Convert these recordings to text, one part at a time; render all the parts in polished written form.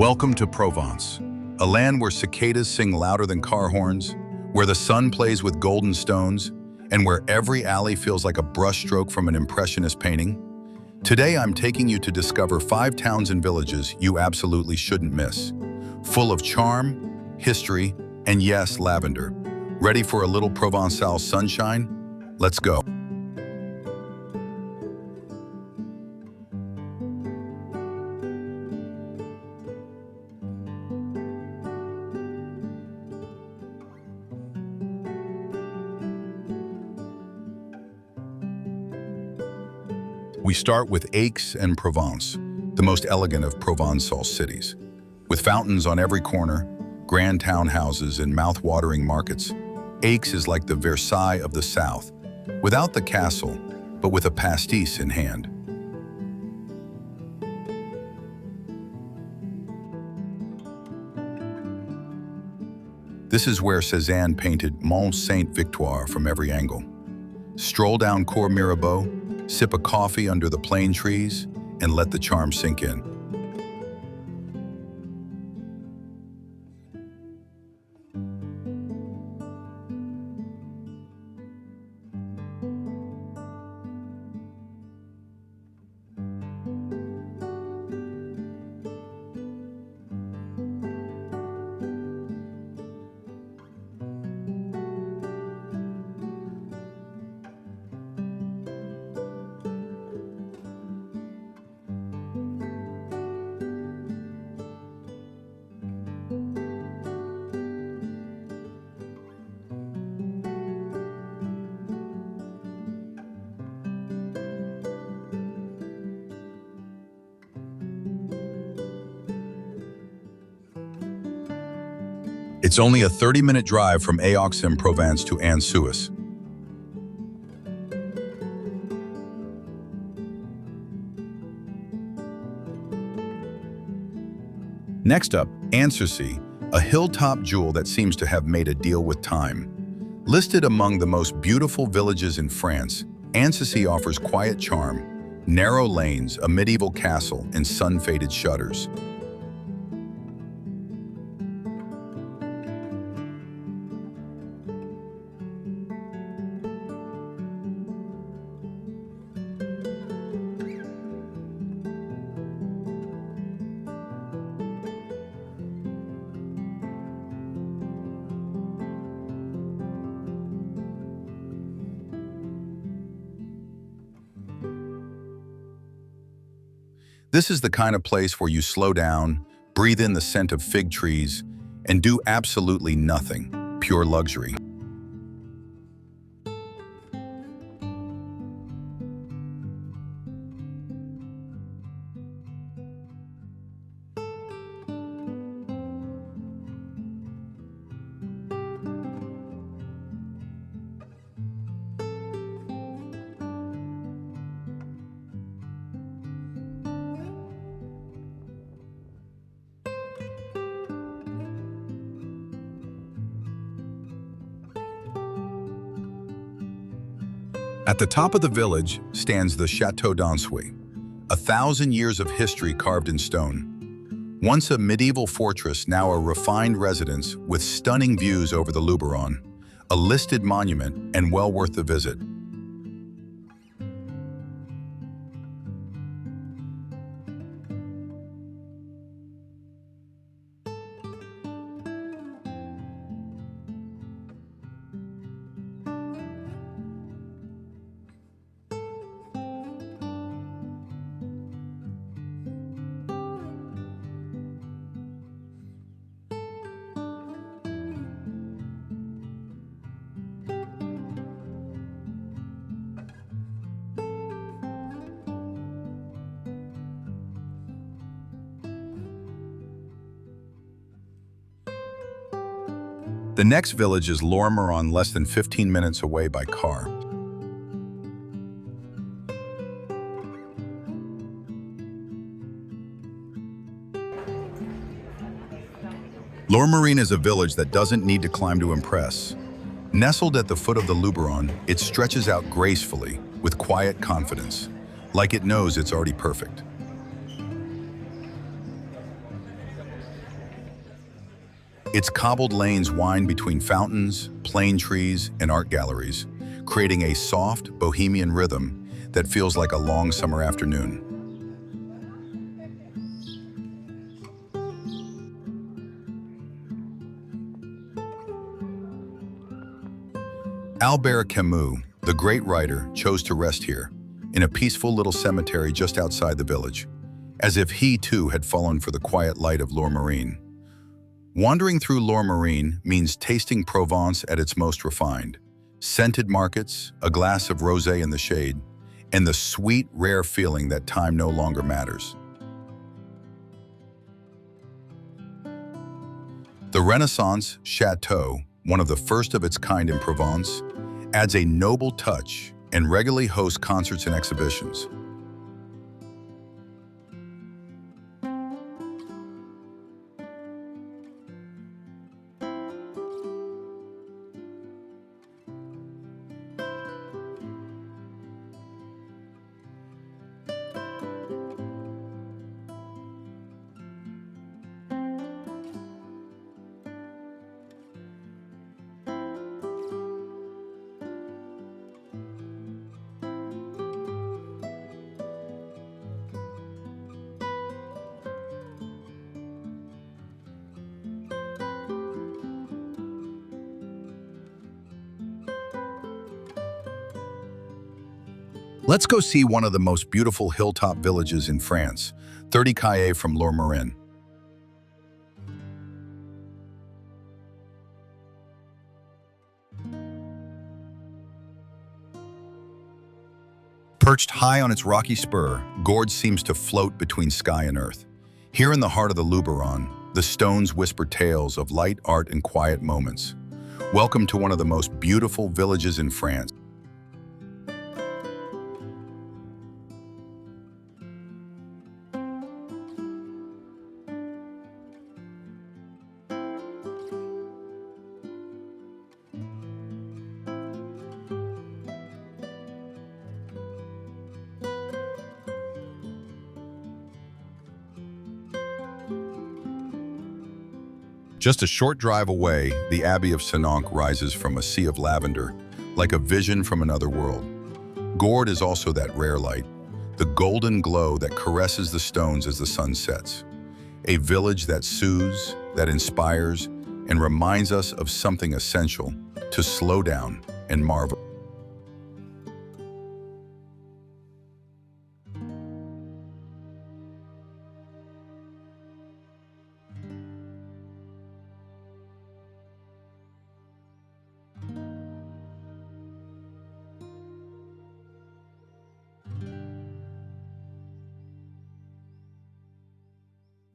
Welcome to Provence, a land where cicadas sing louder than car horns, where the sun plays with golden stones, and where every alley feels like a brushstroke from an impressionist painting. Today I'm taking you to discover 5 towns and villages you absolutely shouldn't miss. Full of charm, history, and yes, lavender. Ready for a little Provençal sunshine? Let's go. We start with Aix-en-Provence, the most elegant of Provençal cities. With fountains on every corner, grand townhouses and mouth-watering markets, Aix is like the Versailles of the South, without the castle, but with a pastis in hand. This is where Cézanne painted Mont Sainte-Victoire from every angle. Stroll down Cour Mirabeau, sip a coffee under the plane trees, and let the charm sink in. It's only a 30-minute drive from Aix-en-Provence to Ansouis. Next up, Ansouis, a hilltop jewel that seems to have made a deal with time. Listed among the most beautiful villages in France, Ansouis offers quiet charm, narrow lanes, a medieval castle, and sun-faded shutters. This is the kind of place where you slow down, breathe in the scent of fig trees, and do absolutely nothing. Pure luxury. At the top of the village stands the Château d'Ansouis, 1,000 years of history carved in stone. Once a medieval fortress, now a refined residence with stunning views over the Lourmarin, a listed monument and well worth the visit. The next village is Lourmarin, less than 15 minutes away by car. Lourmarin is a village that doesn't need to climb to impress. Nestled at the foot of the Lourmarin, it stretches out gracefully, with quiet confidence, like it knows it's already perfect. Its cobbled lanes wind between fountains, plane trees, and art galleries, creating a soft, bohemian rhythm that feels like a long summer afternoon. Albert Camus, the great writer, chose to rest here, in a peaceful little cemetery just outside the village, as if he too had fallen for the quiet light of Lourmarin. Wandering through Lourmarin means tasting Provence at its most refined. Scented markets, a glass of rosé in the shade, and the sweet, rare feeling that time no longer matters. The Renaissance Chateau, one of the first of its kind in Provence, adds a noble touch and regularly hosts concerts and exhibitions. Let's go see one of the most beautiful hilltop villages in France, 30 km from Lourmarin. Perched high on its rocky spur, Gordes seems to float between sky and earth. Here in the heart of the Lourmarin, the stones whisper tales of light, art, and quiet moments. Welcome to one of the most beautiful villages in France. Just a short drive away, the Abbey of Sorgue rises from a sea of lavender, like a vision from another world. Gordes is also that rare light, the golden glow that caresses the stones as the sun sets. A village that soothes, that inspires, and reminds us of something essential, to slow down and marvel.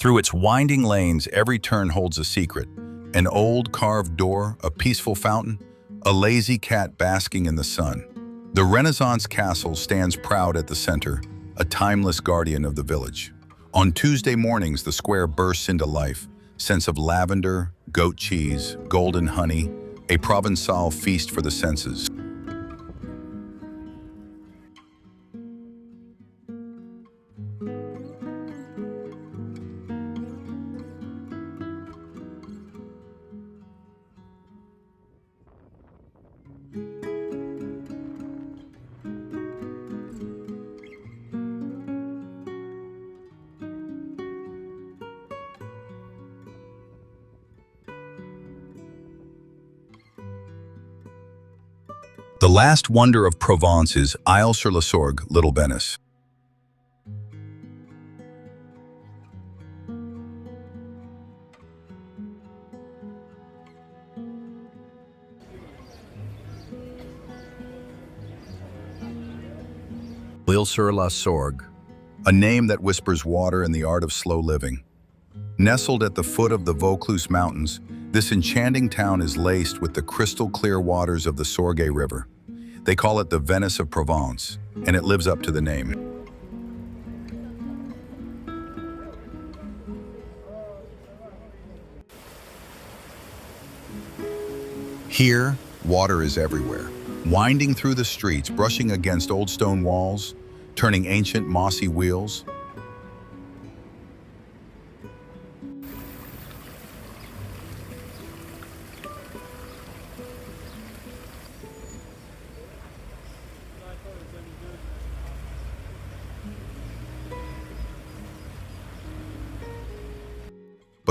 Through its winding lanes, every turn holds a secret. An old carved door, a peaceful fountain, a lazy cat basking in the sun. The Renaissance castle stands proud at the center, a timeless guardian of the village. On Tuesday mornings, the square bursts into life. Scents of lavender, goat cheese, golden honey, a Provençal feast for the senses. The last wonder of Provence is Isle-sur-la-Sorgue, Little Venice. Isle-sur-la-Sorgue, a name that whispers water and the art of slow living. Nestled at the foot of the Vaucluse Mountains, this enchanting town is laced with the crystal-clear waters of the Sorgue River. They call it the Venice of Provence, and it lives up to the name. Here, water is everywhere, winding through the streets, brushing against old stone walls, turning ancient mossy wheels.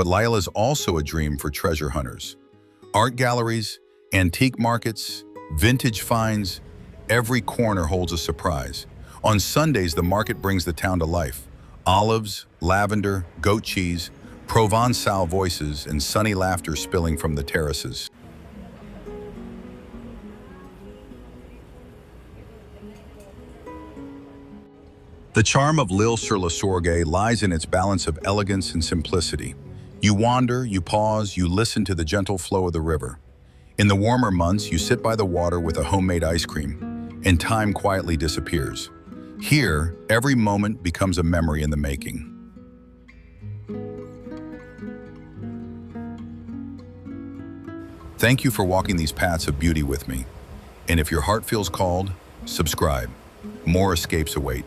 but Lyle is also a dream for treasure hunters. Art galleries, antique markets, vintage finds, every corner holds a surprise. On Sundays, the market brings the town to life. Olives, lavender, goat cheese, Provençal voices, and sunny laughter spilling from the terraces. The charm of l'Île-sur-le-Sorgue lies in its balance of elegance and simplicity. You wander, you pause, you listen to the gentle flow of the river. In the warmer months, you sit by the water with a homemade ice cream, and time quietly disappears. Here, every moment becomes a memory in the making. Thank you for walking these paths of beauty with me. And if your heart feels called, subscribe. More escapes await.